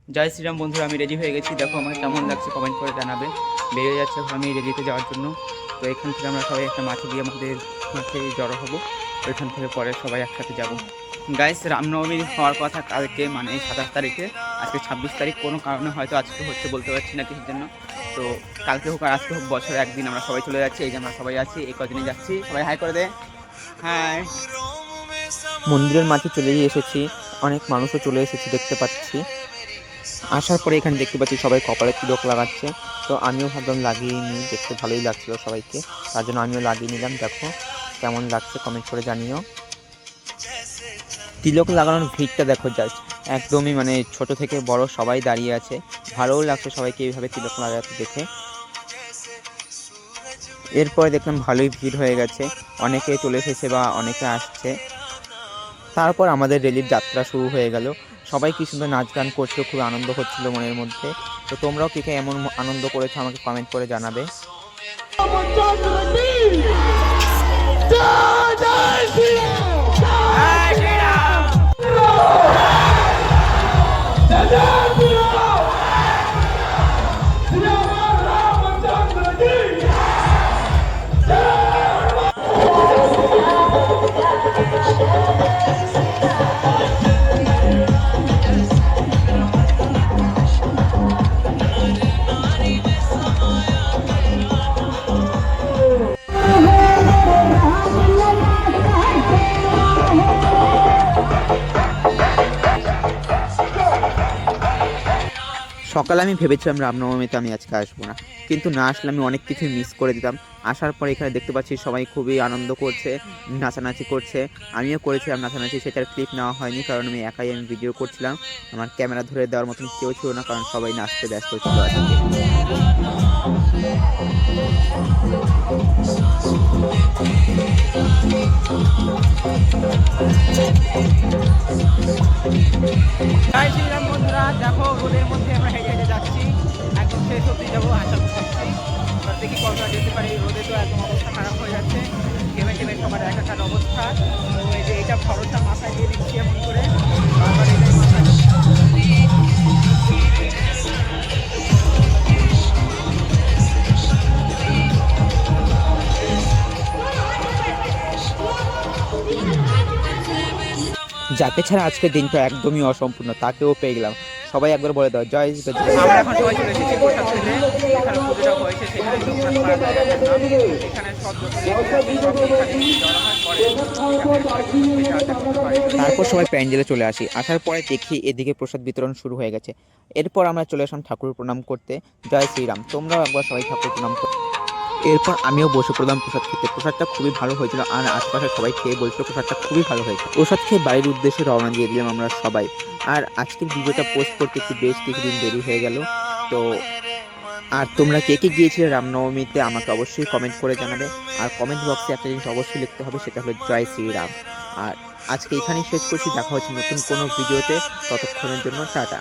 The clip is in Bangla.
জয় শ্রীরাম বন্ধুরা, আমি রেডি হয়ে গেছি। দেখো আমার কেমন লাগছে কমেন্ট করে জানাবে। বেরিয়ে যাচ্ছে আমি রেডিতে যাওয়ার জন্য। তো এখান থেকে আমরা সবাই একটা মাঠে গিয়ে আমাদের মাঠে জড়ো হবো। ওইখান থেকে পরে সবাই একসাথে যাব। গাইস, রামনবমী হওয়ার কথা কালকে, মানে 27 তারিখে। আজকে 26 তারিখ, কোনো কারণে হয়তো আজকে হচ্ছে, বলতে পারছি না কিছুর জন্য। তো কালকে হোক আর আজকে হোক, বছরে একদিন আমরা সবাই চলে যাচ্ছি। এই যে আমরা সবাই আছি, এই কদিনে যাচ্ছি। সবাই হাই করে দে, হাই। মন্দিরের মাঠে চলেই এসেছি, অনেক মানুষও চলে এসেছি দেখতে পাচ্ছি। আসার পরে এখানে দেখতে পাচ্ছি সবাই কপালে তিলক লাগাচ্ছে। তো আমিও ভাবলাম লাগিয়ে নিই, দেখতে ভালোই লাগছিল সবাইকে, তার জন্য আমিও লাগিয়ে নিলাম। দেখো কেমন লাগছে কমেন্ট করে জানিও। তিলক লাগানোর ভিড়টা দেখো জাস্ট, একদমই মানে ছোট থেকে বড় সবাই দাঁড়িয়ে আছে। ভালোও লাগছে সবাইকে এইভাবে তিলক লাগাতে দেখে। এরপরে দেখলাম ভালোই ভিড় হয়ে গেছে, অনেকে চলে এসেছে বা অনেকে আসছে। তারপর আমাদের রেলির যাত্রা শুরু হয়ে গেল। সবাই কি সুন্দর নাচ গান করছিল, খুব আনন্দ হচ্ছিল মনের মধ্যে। তো তোমরাও কে কে এমন আনন্দ করেছো আমাকে কমেন্ট করে জানাবে। সকালে আমি ভেবেছিলাম রামনবমীতে আমি আজকে আসবো না, কিন্তু না আসলে আমি অনেক কিছু মিস করে দিতাম। আসার পর এখানে দেখতে পাচ্ছি সবাই খুবই আনন্দ করছে, নাচানাচি করছে। আমিও করেছিলাম নাচানাচি, সেটার ক্লিপ নেওয়া হয়নি কারণ আমি একাই ভিডিও করছিলাম। আমার ক্যামেরা ধরে দেওয়ার মতন কেউ ছিল না, কারণ সবাই নাচতে ব্যস্ত ছিল আজকে। জয় শ্রীরাম বন্ধুরা, দেখো রোদের মধ্যে আমরা হেঁটে হেঁটে যাচ্ছি, একদম শেষ অব্দি যাবো আশা করছি। এবার দেখি কতটা যেতে পারি। রোদে তো একদম অবস্থা খারাপ হয়ে যাচ্ছে, ঘেমে ঘেমে সবার একাকার অবস্থা। তো এই যে এটা ভরসা মাথায় দিয়ে দিচ্ছি এমন করে, বারবার এটাই মাথায়। যাকে ছাড়া আজকের দিনটা একদমই অসম্পূর্ণ, তাকেও পেয়ে গেলাম। সবাই একবার বলে দাও জয় শ্রী রাম। আমরা এখন সবাই চলে এসেছি প্রসাদ খেতে। এখানে পুজোটা হয়েছে, সেখানে লোকনাথ পাড়া জায়গাটার নাম। এখানে সব তারপর সবাই প্যান্ডেলে চলে আসি। আসার পরে দেখি এদিকে প্রসাদ বিতরণ শুরু হয়ে গেছে। এরপর আমরা চলে আসলাম ঠাকুর প্রণাম করতে। জয় শ্রীরাম। তোমরাও একবার সবাই ঠাকুর প্রণাম করো। এরপর আমিও বসে পড়লাম প্রসাদ খেতে। প্রসাদটা খুবই ভালো হয়েছিল, আর আশপাশে সবাই খেয়ে বলছিল প্রসাদটা খুবই ভালো হয়েছে। প্রসাদ খেয়ে বাড়ির উদ্দেশ্যে রওনা দিয়ে দিলাম আমরা সবাই। আর আজকের ভিডিওটা পোস্ট করতে একটু বেশ কিছুদিন দেরি হয়ে গেল। তো আর তোমরা কে কে গিয়েছিলে রামনবমীতে আমাকে অবশ্যই কমেন্ট করে জানাবে। আর কমেন্ট বক্সে একটা জিনিস অবশ্যই লিখতে হবে, সেটা হলো জয় শ্রীরাম। আর আজকে এখানেই শেষ করছি, দেখা হচ্ছে নতুন কোনো ভিডিওতে। ততক্ষণের জন্য টাটা।